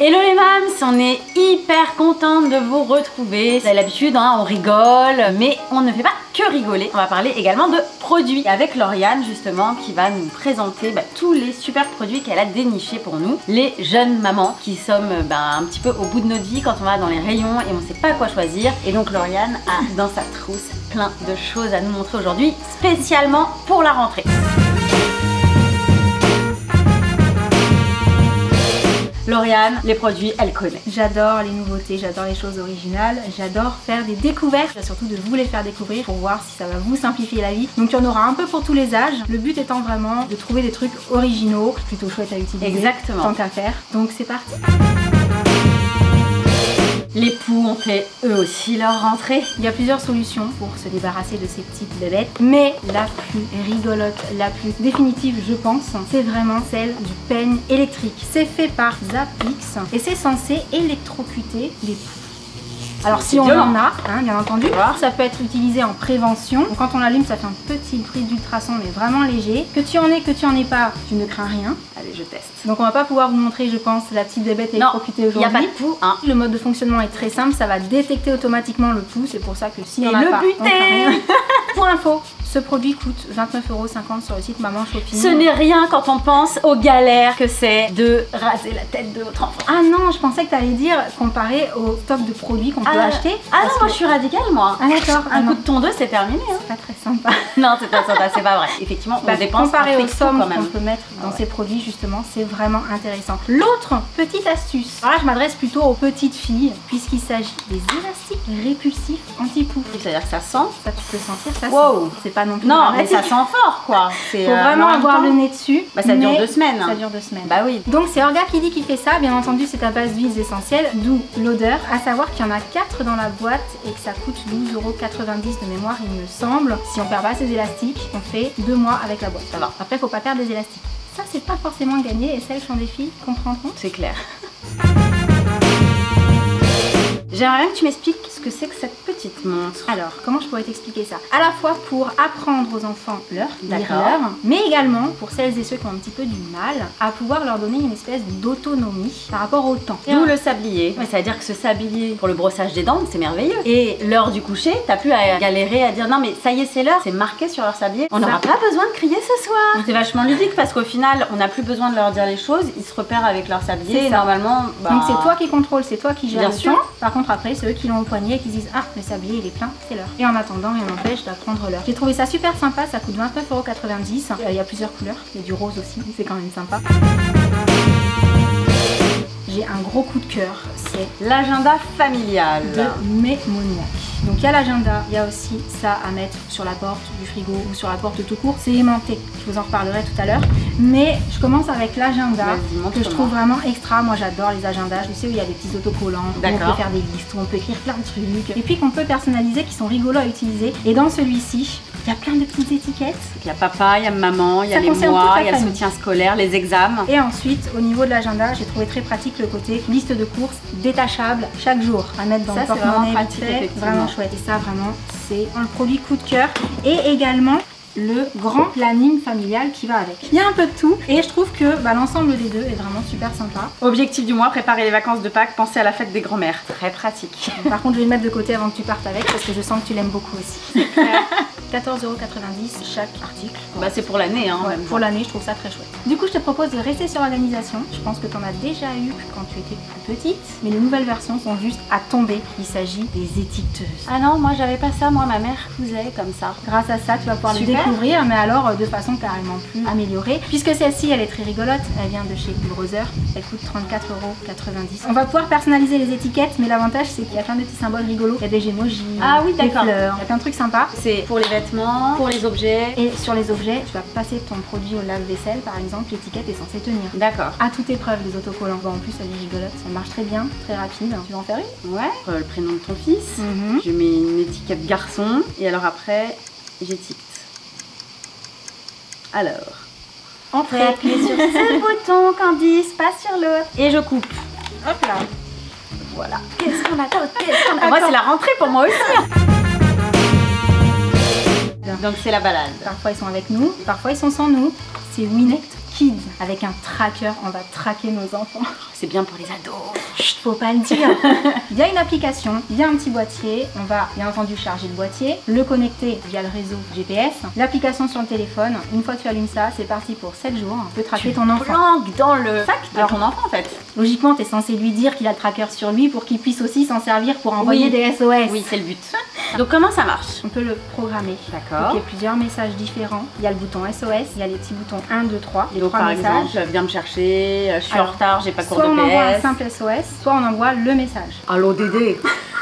Hello les mams, on est hyper contente de vous retrouver. Vous avez l'habitude, hein, on rigole, mais on ne fait pas que rigoler. On va parler également de produits avec Lauriane justement qui va nous présenter tous les super produits qu'elle a dénichés pour nous. Les jeunes mamans qui sommes un petit peu au bout de notre vie quand on va dans les rayons et on ne sait pas quoi choisir. Et donc Lauriane a dans sa trousse plein de choses à nous montrer aujourd'hui, spécialement pour la rentrée. Lauriane, les produits, elle connaît. J'adore les nouveautés, j'adore les choses originales, j'adore faire des découvertes, surtout de vous les faire découvrir pour voir si ça va vous simplifier la vie. Donc il y en aura un peu pour tous les âges. Le but étant vraiment de trouver des trucs originaux, plutôt chouettes à utiliser. Exactement. Tant qu'à faire. Donc c'est parti. Les poux ont fait eux aussi leur rentrée. Il y a plusieurs solutions pour se débarrasser de ces petites bébêtes, mais la plus rigolote, la plus définitive je pense, c'est vraiment celle du peigne électrique. C'est fait par Zapix et c'est censé électrocuter les poux. Alors si on en a, bien entendu, ça peut être utilisé en prévention. Donc, quand on l'allume, ça fait un petit bruit d'ultrason mais vraiment léger. Que tu en aies, que tu en aies pas, tu ne crains rien. Allez, je teste. Donc on va pas pouvoir vous montrer, je pense, la petite bébête électrocutée aujourd'hui. Il n'y a pas de pouls. Le mode de fonctionnement est très simple, ça va détecter automatiquement le pouls. C'est pour ça que si on a pas, on craint rien. Pour info, ce produit coûte 29,50 € sur le site Maman Shopping. Ce n'est rien quand on pense aux galères que c'est de raser la tête de votre enfant. Ah non, je pensais que tu allais dire comparé au stock de produits qu'on peut acheter. Ah non, moi je suis radicale moi. Ah d'accord. Un coup de tondeuse, c'est terminé. C'est pas très sympa. Non, c'est pas sympa, c'est pas vrai. Effectivement, on dépense comparé aux sommes qu'on peut mettre dans ces produits, justement, c'est vraiment intéressant. L'autre petite astuce, alors là je m'adresse plutôt aux petites filles, puisqu'il s'agit des élastiques répulsifs anti-poux. C'est-à-dire que ça sent. Ça tu peux sentir, ça wow. C'est pas non plus non, mais ça sent fort quoi. Faut vraiment avoir le nez dessus. Ça dure 2 semaines. Ça dure 2 semaines. Bah oui. Donc c'est Orga Kiddy qui fait ça, bien entendu c'est à base d'huiles essentielles, d'où l'odeur. À savoir qu'il y en a 4 dans la boîte et que ça coûte 12,90 € de mémoire il me semble. Si on perd pas ses élastiques, on fait 2 mois avec la boîte. Ça va. Après faut pas perdre les élastiques. Ça c'est pas forcément gagné et celles qui ont des filles comprendront. C'est clair. J'aimerais bien que tu m'expliques ce que c'est que cette petite montre. Alors, comment je pourrais t'expliquer ça? À la fois pour apprendre aux enfants l'heure, lire l'heure, mais également pour celles et ceux qui ont un petit peu du mal à pouvoir leur donner une espèce d'autonomie par rapport au temps. D'où le sablier. Ouais, ça veut dire que ce sablier pour le brossage des dents, c'est merveilleux. Et l'heure du coucher, t'as plus à galérer à dire non mais ça y est c'est l'heure, c'est marqué sur leur sablier. On n'aura pas besoin de crier ce soir. C'est vachement ludique parce qu'au final, on n'a plus besoin de leur dire les choses, ils se repèrent avec leur sablier et normalement... Donc c'est toi qui contrôle, c'est toi qui gère le temps. Par contre après, ceux qui l'ont au poignet et qui disent ah le sablier il est plein, c'est l'heure. Et en attendant, rien n'empêche d'apprendre l'heure. J'ai trouvé ça super sympa, ça coûte 29,90 €. Il y a plusieurs couleurs, il y a du rose aussi, c'est quand même sympa. J'ai un gros coup de cœur, c'est l'agenda familial de Mémoniac. Donc il y a l'agenda, il y a aussi ça à mettre sur la porte du frigo ou sur la porte tout court. C'est aimanté, je vous en reparlerai tout à l'heure. Mais je commence avec l'agenda que je trouve vraiment extra. Moi j'adore les agendas, je sais où il y a des petits autocollants, où on peut faire des listes, où on peut écrire plein de trucs. Et puis qu'on peut personnaliser, qui sont rigolos à utiliser. Et dans celui-ci, il y a plein de petites étiquettes. Il y a papa, il y a maman, il y a les mois, il y a le soutien scolaire, les examens. Et ensuite, au niveau de l'agenda, j'ai trouvé très pratique le côté liste de courses détachable chaque jour à mettre dans le porte-monnaie. Vraiment chouette. Et ça, vraiment, c'est un produit coup de cœur. Et également le grand planning familial qui va avec. Il y a un peu de tout et je trouve que l'ensemble des deux est vraiment super sympa. Objectif du mois, préparer les vacances de Pâques, penser à la fête des grands-mères. Très pratique. Par contre, je vais le mettre de côté avant que tu partes avec parce que je sens que tu l'aimes beaucoup aussi. 14,90 € chaque article. C'est pour l'année, hein. Ouais, pour l'année, je trouve ça très chouette. Du coup, je te propose de rester sur l'organisation. Je pense que tu en as déjà eu quand tu étais plus petite, mais les nouvelles versions sont juste à tomber. Il s'agit des étiqueteuses. Ah non, moi j'avais pas ça, moi ma mère cousait comme ça. Grâce à ça, tu vas pouvoir le découvrir, mais alors de façon carrément plus améliorée. Puisque celle-ci, elle est très rigolote. Elle vient de chez Brother. Elle coûte 34,90 €. On va pouvoir personnaliser les étiquettes, mais l'avantage c'est qu'il y a plein de petits symboles rigolos. Il y a des gémojis, des fleurs, il y a plein de trucs sympas. C'est pour les vêtements, pour les objets. Et sur les objets, tu vas passer ton produit au lave-vaisselle par exemple, l'étiquette est censée tenir. D'accord. À toute épreuve, les autocollants. En plus, elle est rigolote, ça marche très bien, très rapide. Tu vas en faire une? Ouais. Le prénom de ton fils. Je mets une étiquette garçon et alors après, j'étiquette. Alors, entrée. Appuie sur ce bouton, Candice, pas sur l'autre. Et je coupe. Hop là. Voilà. Qu'est-ce qu'on a d'autre? Moi, c'est la rentrée pour moi aussi. Donc c'est la balade. Parfois ils sont avec nous, parfois ils sont sans nous. C'est Winnet Kids. Avec un tracker, on va traquer nos enfants. C'est bien pour les ados. Chut, faut pas le dire. Il y a une application, il y a un petit boîtier. On va bien entendu charger le boîtier, le connecter via le réseau GPS. L'application sur le téléphone. Une fois que tu allumes ça, c'est parti pour 7 jours. Tu peux traquer ton enfant. Planque dans le sac de ton enfant en fait. Logiquement, tu es censé lui dire qu'il a le tracker sur lui pour qu'il puisse aussi s'en servir pour envoyer des SOS. Oui, c'est le but. Donc comment ça marche? On peut le programmer. D'accord. Il y a plusieurs messages différents. Il y a le bouton SOS, il y a les petits boutons 1, 2, 3. Les Donc 3 par messages. exemple, viens me chercher, je suis en retard, j'ai pas cours de Soit on envoie un PS. simple SOS, soit on envoie le message. Allô Dédé,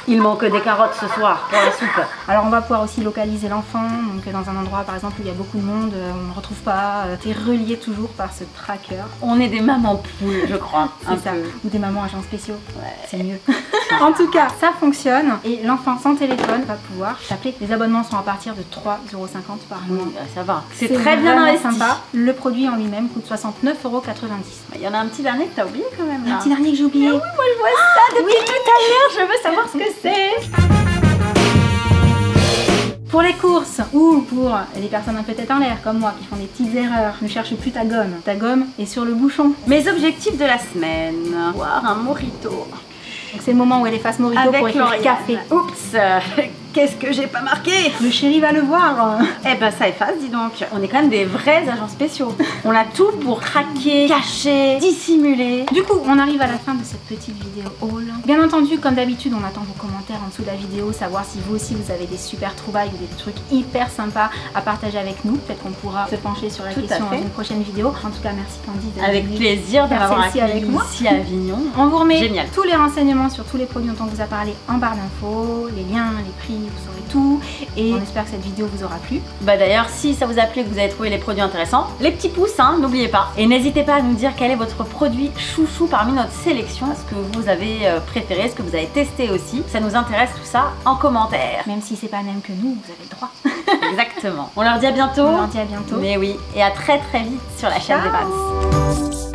il manque des carottes ce soir pour la soupe. Alors on va pouvoir aussi localiser l'enfant, donc dans un endroit par exemple où il y a beaucoup de monde, on ne retrouve pas, tu es relié toujours par ce tracker. On est des mamans poules, je crois. C'est ça, ou des mamans agents spéciaux, Ouais. c'est mieux. En tout cas, ça fonctionne et l'enfant sans téléphone va pouvoir t'appeler. Les abonnements sont à partir de 3,50 € par mois. Oui, ça va. C'est très bien vraiment investi. sympa. Le produit en lui-même coûte 69,90 €. Il y en a un petit dernier que t'as oublié quand même là. Un petit dernier que j'ai oublié. Moi je vois ça depuis tout à l'heure, je veux savoir ce que c'est. Pour les courses ou pour les personnes un peu tête en l'air comme moi qui font des petites erreurs, ne cherche plus ta gomme. Ta gomme est sur le bouchon. Mes objectifs de la semaine. Boire un mojito. Donc c'est le moment où elle efface Morito Avec pour écrire Lauriane. café. Oups, qu'est-ce que j'ai pas marqué? Le chéri va le voir. Eh ben ça efface, dis donc. On est quand même des vrais agents spéciaux. On a tout pour traquer, cacher, dissimuler. Du coup, on arrive à la fin de cette petite vidéo haul. Bien entendu, comme d'habitude, on attend vos commentaires en dessous de la vidéo, savoir si vous aussi vous avez des super trouvailles ou des trucs hyper sympas à partager avec nous. Peut-être qu'on pourra se pencher sur la Tout à question dans fait. une prochaine vidéo. En tout cas, merci Candy d'être Avec venue plaisir de faire m'avoir celle-ci accueilli avec moi. ici à Avignon. On vous remet Génial. tous les renseignements sur tous les produits dont on vous a parlé en barre d'infos, les liens, les prix, vous saurez tout. Et on espère que cette vidéo vous aura plu. Bah d'ailleurs, si ça vous a plu, que vous avez trouvé les produits intéressants, les petits pouces, hein, n'oubliez pas. Et n'hésitez pas à nous dire quel est votre produit chouchou parmi notre sélection, ce que vous avez préféré, ce que vous avez testé aussi. Ça nous intéresse tout ça en commentaire. Même si c'est pas même que nous, vous avez le droit. Exactement. On leur dit à bientôt. On leur dit à bientôt. Mais oui, et à très très vite sur la chaîne des Babs.